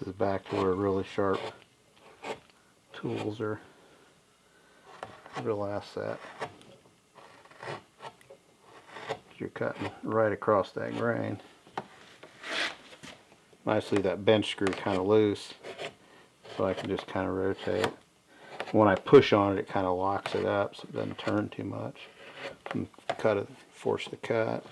This is back to where really sharp tools are a real asset. You're cutting right across that grain. Nicely, that bench screw kind of loose, so I can just kind of rotate. When I push on it, it kind of locks it up so it doesn't turn too much. And cut it, force the cut.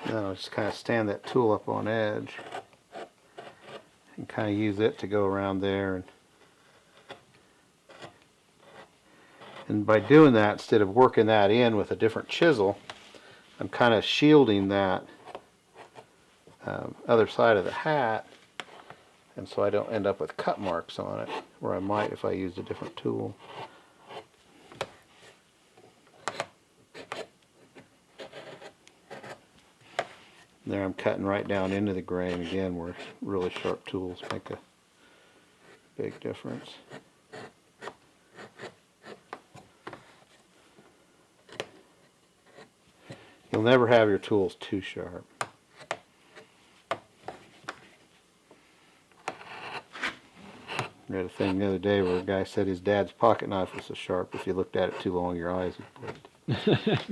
Then I'll just kind of stand that tool up on edge and kind of use it to go around there. And by doing that, instead of working that in with a different chisel, I'm kind of shielding that other side of the hat, and so I don't end up with cut marks on it, where I might if I used a different tool. There I'm cutting right down into the grain again, where really sharp tools make a big difference. You'll never have your tools too sharp. I read a thing the other day where a guy said his dad's pocket knife was so sharp if you looked at it too long your eyes would bleed.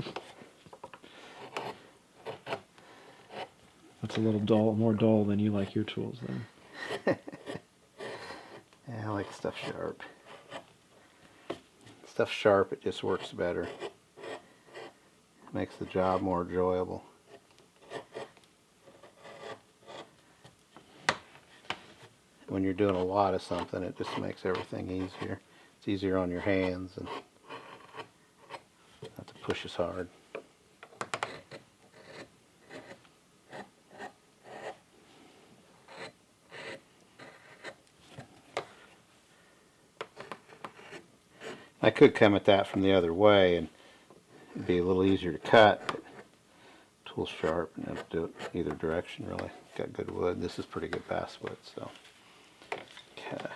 That's a little dull, more dull than you like your tools then. Yeah, I like stuff sharp. Stuff sharp, it just works better. Makes the job more enjoyable. When you're doing a lot of something, it just makes everything easier. It's easier on your hands and not to push as hard. I could come at that from the other way and it'd be a little easier to cut, but tool's sharp and it'll do it either direction really. Got good wood. This is pretty good basswood, so. Okay.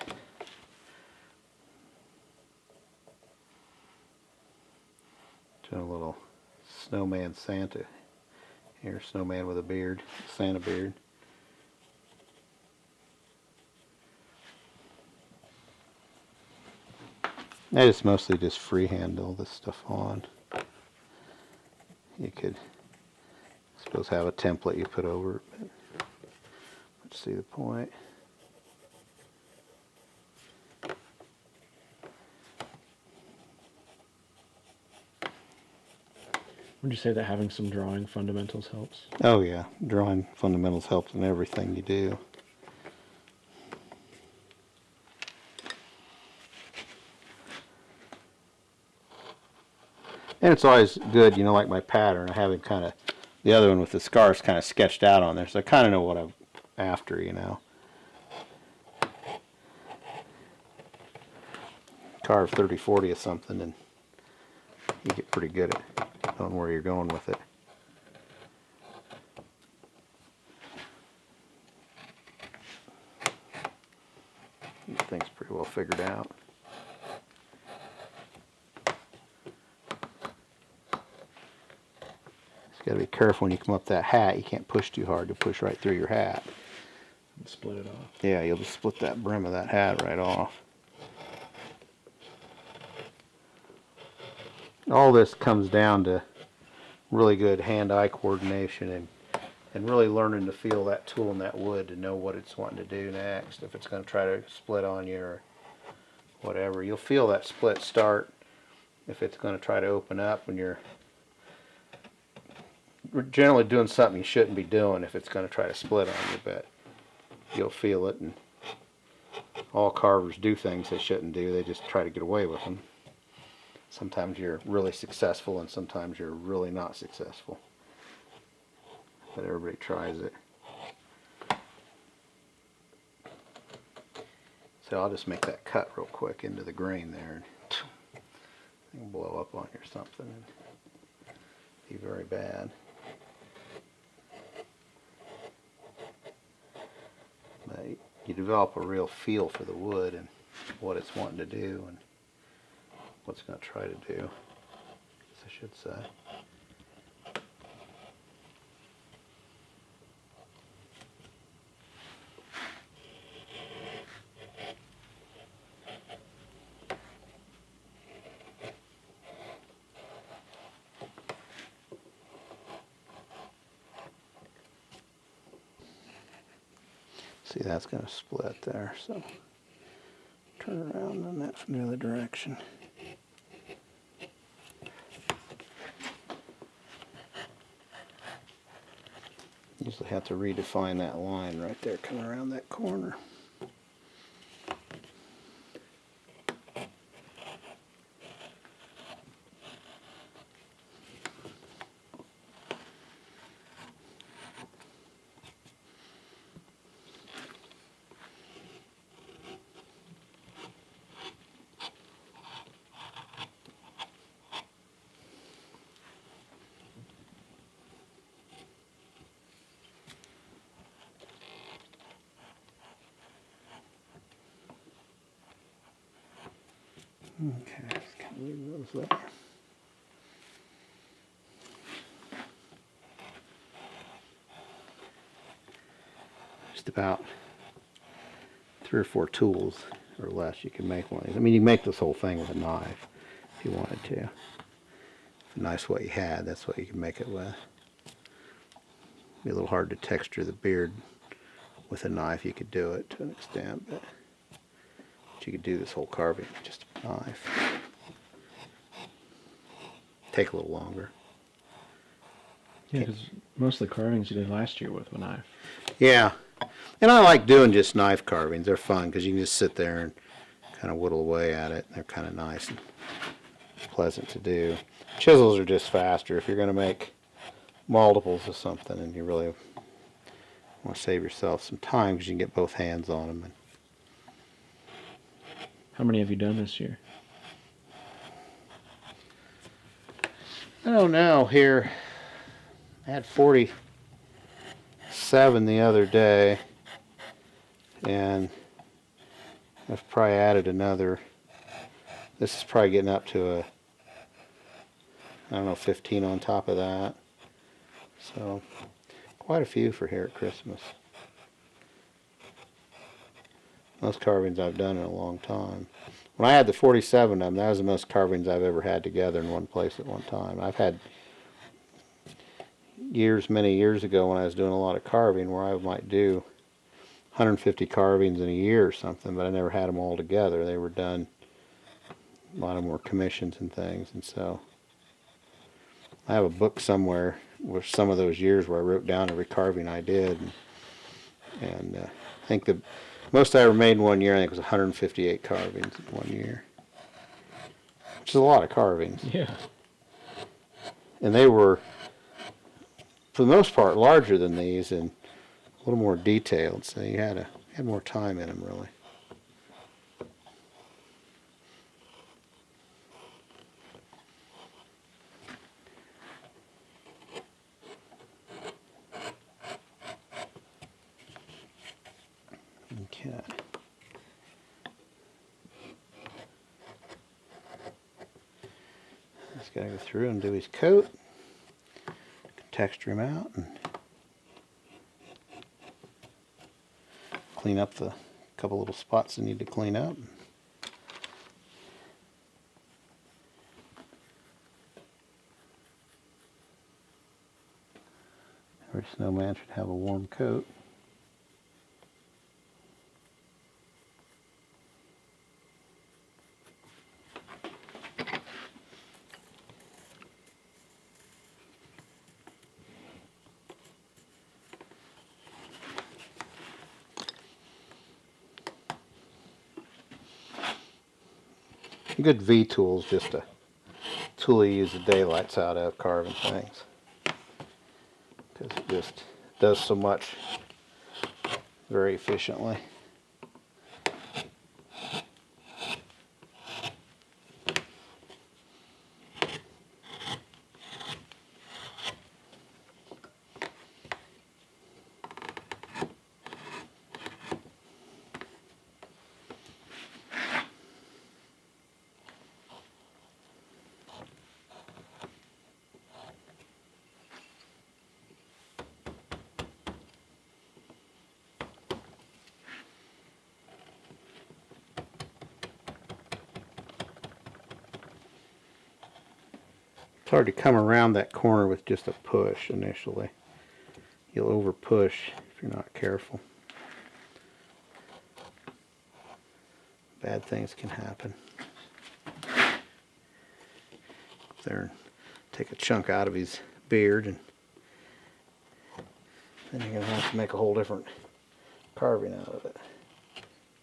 Doing a little snowman Santa here, snowman with a beard, Santa beard. I just mostly just freehand all this stuff on. You could, I suppose, have a template you put over it, but let's see the point. Would you say that having some drawing fundamentals helps? Oh yeah, drawing fundamentals helps in everything you do. And it's always good, you know, like my pattern, I have it kind of, the other one with the scarves kind of sketched out on there, so I kind of know what I'm after, you know. Carve 30-40 or something, and you get pretty good at knowing where you're going with it. Thing's pretty well figured out. Got to be careful when you come up that hat. You can't push too hard to push right through your hat. Split it off. Yeah, you'll just split that brim of that hat right off. All this comes down to really good hand-eye coordination and really learning to feel that tool and that wood to know what it's wanting to do next. If it's going to try to split on you or whatever. You'll feel that split start if it's going to try to open up when you're generally doing something you shouldn't be doing if it's going to try to split on you, but you'll feel it. And all carvers do things they shouldn't do. They just try to get away with them. Sometimes you're really successful and sometimes you're really not successful. but everybody tries it. So I'll just make that cut real quick into the grain there. It'll blow up on you or something and be very bad. But you develop a real feel for the wood and what it's wanting to do and what it's going to try to do, I should say. See, that's going to split there, so turn around on that from the other direction. Usually have to redefine that line right there coming around that corner. Okay, just kind of leave those there. Just about 3 or 4 tools or less you can make one of these. I mean, you can make this whole thing with a knife if you wanted to. If a knife's what you had, that's what you can make it with. Be a little hard to texture the beard with a knife. You could do it to an extent, but you could do this whole carving with just a knife. Take a little longer. Yeah, because most of the carvings you did last year with a knife. Yeah, and I like doing just knife carvings. They're fun because you can just sit there and kind of whittle away at it. They're kind of nice and pleasant to do. Chisels are just faster if you're going to make multiples of something and you really want to save yourself some time because you can get both hands on them. And how many have you done this year? I don't know. Here, I had 47 the other day, and I've probably added another. This is probably getting up to I don't know, 15 on top of that. So, quite a few for here at Christmas. Most carvings I've done in a long time. When I had the 47 of them, that was the most carvings I've ever had together in one place at one time. I've had years, many years ago when I was doing a lot of carving where I might do 150 carvings in a year or something, but I never had them all together. They were done, a lot of them were commissions and things, and so I have a book somewhere with some of those years where I wrote down every carving I did, and I think the most I ever made in one year, I think, was 158 carvings in one year, which is a lot of carvings. Yeah. And they were, for the most part, larger than these and a little more detailed, so you had more time in them, really. Okay. Just gotta go through and do his coat, texture him out, and clean up the couple little spots that need to clean up. Every snowman should have a warm coat. A good V tool is just a tool you use the daylights out of carving things, because just does so much very efficiently. It's hard to come around that corner with just a push initially. You'll over push if you're not careful. Bad things can happen. There, take a chunk out of his beard, and then you're going to have to make a whole different carving out of it.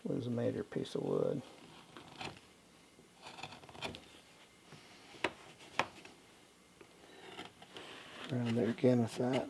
Lose a major piece of wood. Around there again with that.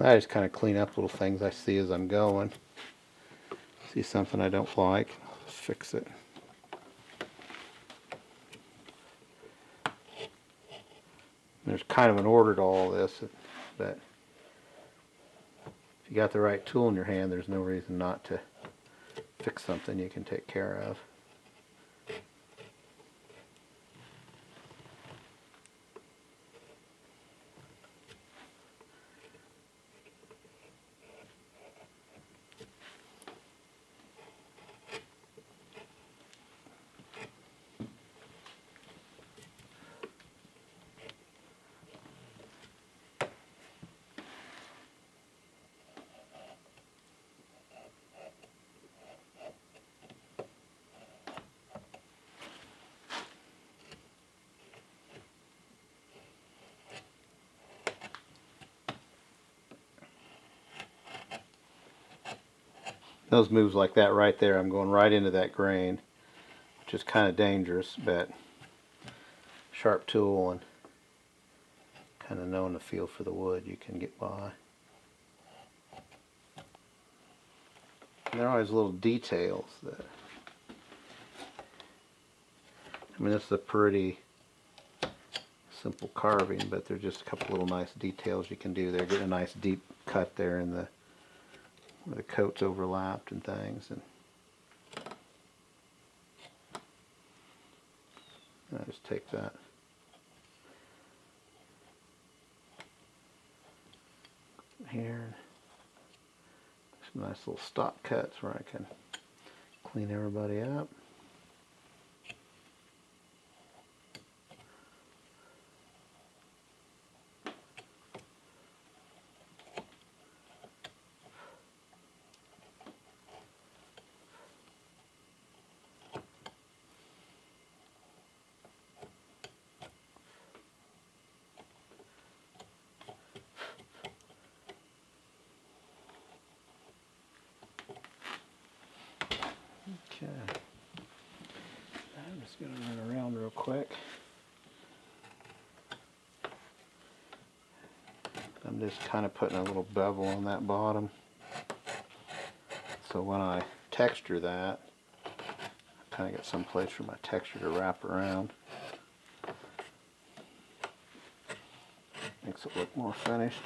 I just kind of clean up little things I see as I'm going. See something I don't like, I'll just fix it. There's kind of an order to all this, that if you got the right tool in your hand, there's no reason not to fix something you can take care of. Those moves like that right there, I'm going right into that grain, which is kind of dangerous, but sharp tool and kind of knowing the feel for the wood, you can get by. And there are always little details that, I mean, this is a pretty simple carving, but there's just a couple little nice details you can do there. Get a nice deep cut there in the where the coats overlapped and things, and I just take that here, some nice little stop cuts where I can clean everybody up. Okay, I'm just going to run around real quick. I'm just kind of putting a little bevel on that bottom, so when I texture that, I kind of get some place for my texture to wrap around. Makes it look more finished.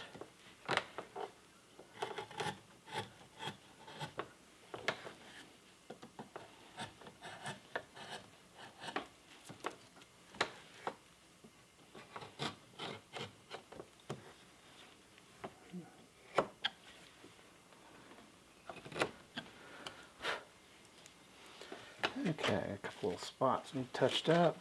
Okay, a couple little spots need touched up.